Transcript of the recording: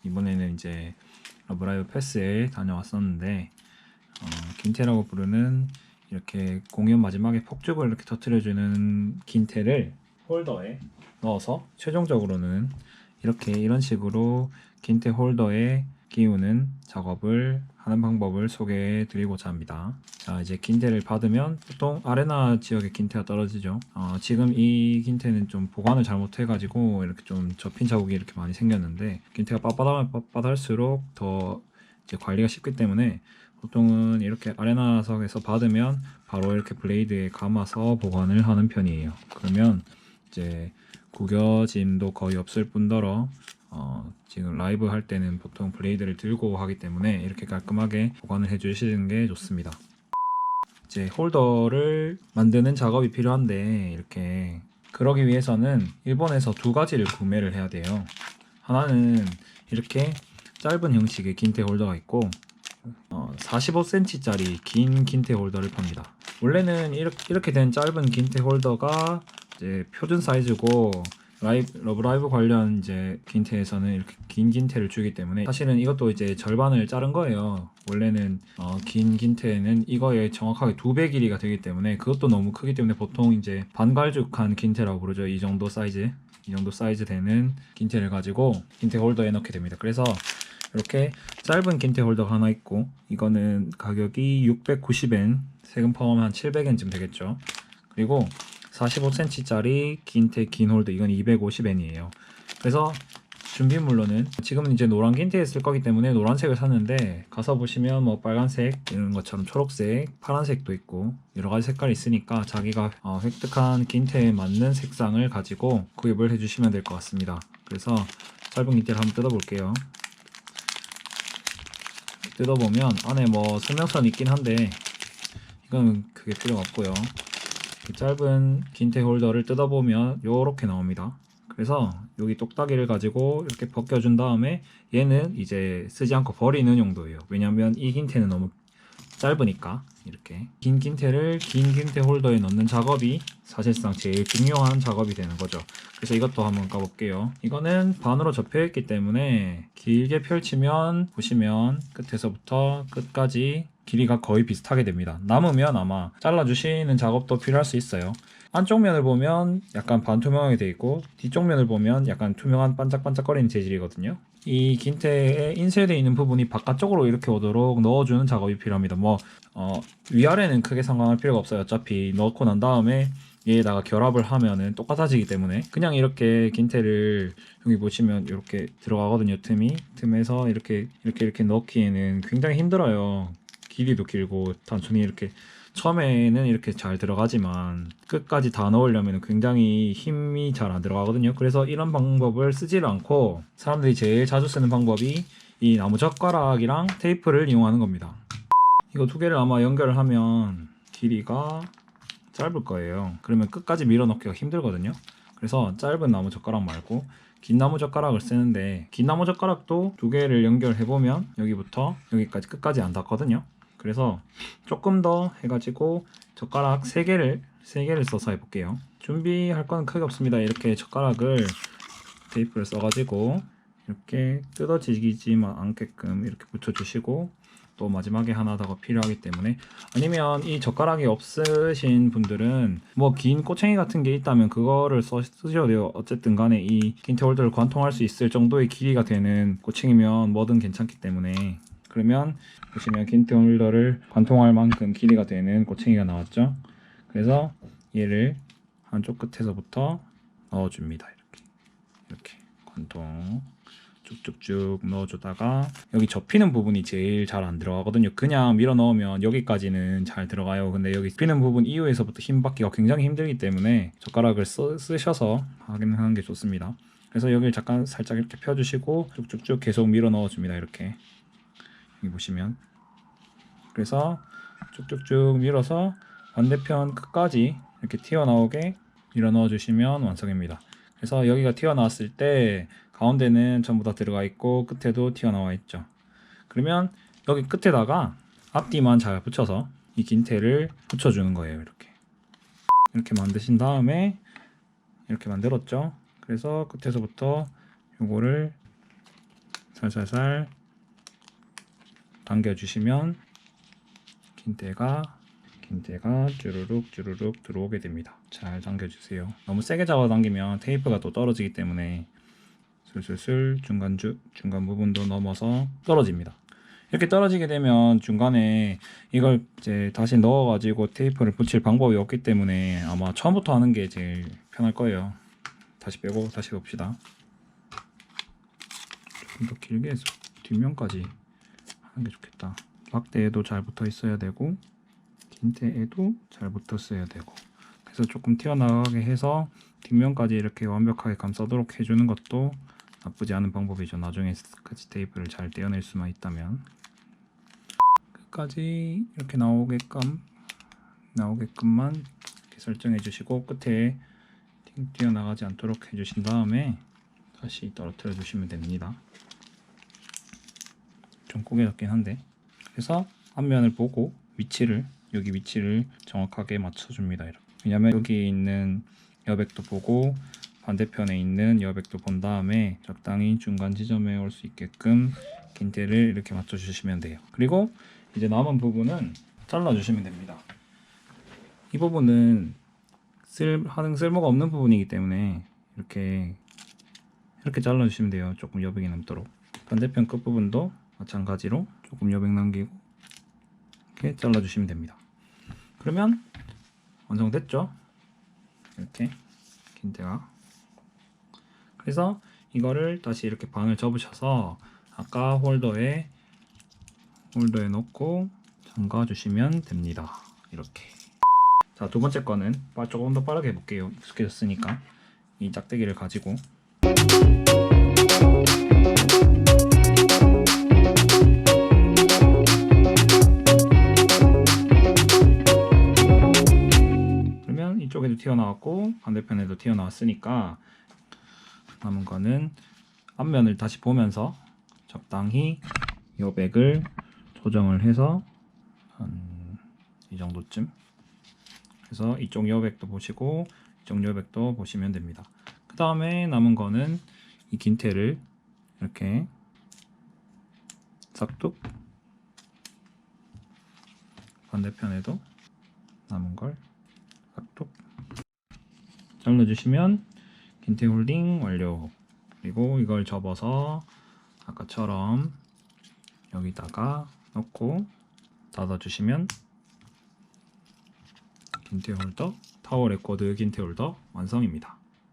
이번에는 이제 러브라이브 패스에 다녀왔었는데 긴테라고 부르는 이렇게 공연 마지막에 폭죽을 이렇게 터트려주는 긴테를 홀더에 넣어서 최종적으로는 이런 식으로 긴테 홀더에 끼우는 작업을 하는 방법을 소개해 드리고자 합니다. 자, 이제 긴테를 받으면 보통 아레나 지역에 긴테가 떨어지죠. 지금 이 긴테는 좀 보관을 잘못해 가지고 이렇게 좀 접힌 자국이 이렇게 많이 생겼는데, 긴테가 빳빳하면 빳빳할수록 더 이제 관리가 쉽기 때문에 보통은 이렇게 아레나석에서 받으면 바로 이렇게 블레이드에 감아서 보관을 하는 편이에요. 그러면 이제 구겨짐도 거의 없을 뿐더러 지금 라이브 할 때는 보통 블레이드를 들고 하기 때문에 이렇게 깔끔하게 보관을 해 주시는 게 좋습니다. 이제 홀더를 만드는 작업이 필요한데, 이렇게 그러기 위해서는 일본에서 두 가지를 구매를 해야 돼요. 하나는 이렇게 짧은 형식의 긴테 홀더가 있고 45cm짜리 긴 긴테 홀더를 팝니다. 원래는 이렇게 된 짧은 긴테 홀더가 이제 표준 사이즈고, 러브라이브 관련 이제 긴테에서는 이렇게 긴 긴테를 주기 때문에 사실은 이것도 이제 절반을 자른 거예요. 원래는 긴 긴테는 이거에 정확하게 2배 길이가 되기 때문에 그것도 너무 크기 때문에 보통 이제 반갈죽한 긴테라고 부르죠. 이 정도 사이즈 되는 긴테를 가지고 긴테 홀더에 넣게 됩니다. 그래서 이렇게 짧은 긴테 홀더가 하나 있고, 이거는 가격이 690엔, 세금 포함한 700엔쯤 되겠죠. 그리고 45cm짜리 긴테 긴 홀더, 이건 250엔이에요. 그래서 준비물로는 지금은 이제 노란 긴테에 쓸 거기 때문에 노란색을 샀는데, 가서 보시면 뭐 빨간색 이런 것처럼 초록색, 파란색도 있고 여러 가지 색깔이 있으니까 자기가 획득한 긴테에 맞는 색상을 가지고 구입을 해주시면 될 것 같습니다. 그래서 짧은 긴테를 한번 뜯어볼게요. 뜯어보면 안에 뭐 설명서는 있긴 한데 이건 그게 필요가 없고요. 짧은 긴테 홀더를 뜯어보면 요렇게 나옵니다. 그래서 여기 똑딱이를 가지고 이렇게 벗겨준 다음에 얘는 이제 쓰지 않고 버리는 용도예요. 왜냐면 이 긴테는 너무 짧으니까. 이렇게 긴 긴테를 긴 긴테 홀더에 넣는 작업이 사실상 제일 중요한 작업이 되는 거죠. 그래서 이것도 한번 까볼게요. 이거는 반으로 접혀 있기 때문에 길게 펼치면 보시면 끝에서부터 끝까지 길이가 거의 비슷하게 됩니다. 남으면 아마 잘라주시는 작업도 필요할 수 있어요. 안쪽 면을 보면 약간 반투명하게 되어 있고, 뒤쪽 면을 보면 약간 투명한 반짝반짝거리는 재질이거든요. 이 긴테에 인쇄되어 있는 부분이 바깥쪽으로 이렇게 오도록 넣어주는 작업이 필요합니다. 위아래는 크게 상관할 필요가 없어요. 어차피 넣고 난 다음에 얘에다가 결합을 하면은 똑같아지기 때문에 그냥 이렇게 긴테를 여기 보시면 이렇게 들어가거든요. 틈에서 이렇게 넣기에는 굉장히 힘들어요. 길이도 길고 단순히 이렇게 처음에는 이렇게 잘 들어가지만 끝까지 다 넣으려면 굉장히 힘이 잘 안 들어가거든요. 그래서 이런 방법을 쓰지를 않고 사람들이 제일 자주 쓰는 방법이 이 나무젓가락이랑 테이프를 이용하는 겁니다. 이거 두 개를 아마 연결을 하면 길이가 짧을 거예요. 그러면 끝까지 밀어넣기가 힘들거든요. 그래서 짧은 나무젓가락 말고 긴 나무젓가락을 쓰는데, 긴 나무젓가락도 두 개를 연결해보면 여기부터 여기까지 끝까지 안 닿거든요. 그래서 조금 더 해가지고 젓가락 3개를 써서 해볼게요. 준비할 건 크게 없습니다. 이렇게 젓가락을 테이프를 써가지고 이렇게 뜯어지지만 않게끔 이렇게 붙여주시고, 또 마지막에 하나 더 필요하기 때문에, 아니면 이 젓가락이 없으신 분들은 뭐 긴 꼬챙이 같은 게 있다면 그거를 쓰셔도 돼요. 어쨌든 간에 이 긴테 홀더를 관통할 수 있을 정도의 길이가 되는 꼬챙이면 뭐든 괜찮기 때문에. 그러면 보시면 긴테 홀더를 관통할 만큼 길이가 되는 꼬챙이가 나왔죠. 그래서 얘를 한쪽 끝에서부터 넣어줍니다. 이렇게 관통 쭉쭉쭉 넣어주다가, 여기 접히는 부분이 제일 잘 안 들어가거든요. 그냥 밀어 넣으면 여기까지는 잘 들어가요. 근데 여기 접히는 부분 이후에서부터 힘 받기가 굉장히 힘들기 때문에 젓가락을 쓰셔서 하는 게 좋습니다. 그래서 여기를 잠깐 살짝 이렇게 펴주시고 쭉쭉쭉 계속 밀어 넣어줍니다. 이렇게 여기 보시면. 그래서 쭉쭉쭉 밀어서 반대편 끝까지 이렇게 튀어나오게 밀어 넣어주시면 완성입니다. 그래서 여기가 튀어나왔을 때 가운데는 전부 다 들어가 있고 끝에도 튀어나와 있죠. 그러면 여기 끝에다가 앞뒤만 잘 붙여서 이 긴테를 붙여주는 거예요. 이렇게 만드신 다음에 이렇게 만들었죠. 그래서 끝에서부터 요거를 살살살 당겨주시면 긴테가 주르륵 들어오게 됩니다. 잘 당겨주세요. 너무 세게 잡아당기면 테이프가 또 떨어지기 때문에 슬슬 중간 부분도 넘어서 떨어집니다. 이렇게 떨어지게 되면 중간에 이걸 이제 다시 넣어가지고 테이프를 붙일 방법이 없기 때문에 아마 처음부터 하는 게 제일 편할 거예요. 다시 빼고 다시 봅시다. 조금 더 길게 해서 뒷면까지 하는 게 좋겠다. 막대에도 잘 붙어 있어야 되고 긴테에도 잘 붙었어야 되고, 그래서 조금 튀어나가게 해서 뒷면까지 이렇게 완벽하게 감싸도록 해주는 것도 나쁘지 않은 방법이죠. 나중에 스카치 테이프를 잘 떼어낼 수만 있다면. 끝까지 이렇게 나오게끔만 이렇게 설정해 주시고, 끝에 튀어나가지 않도록 해주신 다음에 다시 떨어뜨려 주시면 됩니다. 좀 구겨졌긴 한데, 그래서 앞면을 보고 여기 위치를 정확하게 맞춰줍니다. 이렇게. 왜냐면 여기 있는 여백도 보고 반대편에 있는 여백도 본 다음에 적당히 중간 지점에 올 수 있게끔 긴테를 이렇게 맞춰주시면 돼요. 그리고 이제 남은 부분은 잘라주시면 됩니다. 이 부분은 쓸모가 없는 부분이기 때문에 이렇게 잘라주시면 돼요. 조금 여백이 남도록. 반대편 끝부분도 마찬가지로 조금 여백 남기고 이렇게 잘라주시면 됩니다. 그러면 완성됐죠? 이렇게 긴테가. 그래서 이거를 다시 이렇게 반을 접으셔서 아까 홀더에 넣고 잠가 주시면 됩니다. 이렇게. 자, 두 번째 거는 조금 더 빠르게 해볼게요. 익숙해졌으니까. 이 짝대기를 가지고 그러면 이쪽에도 튀어나왔고 반대편에도 튀어나왔으니까 남은 거는 앞면을 다시 보면서 적당히 여백을 조정을 해서 한 이 정도쯤 그래서 이쪽 여백도 보시고 이쪽 여백도 보시면 됩니다. 그 다음에 남은 거는 이 긴테를 이렇게 싹둑, 반대편에도 남은 걸 싹둑 잘라주시면 긴테 홀딩 완료. 그리고 이걸 접어서 아까처럼 여기다가 넣고 닫아주시면 긴테 홀더, 타워 레코드 긴테 홀더 완성입니다.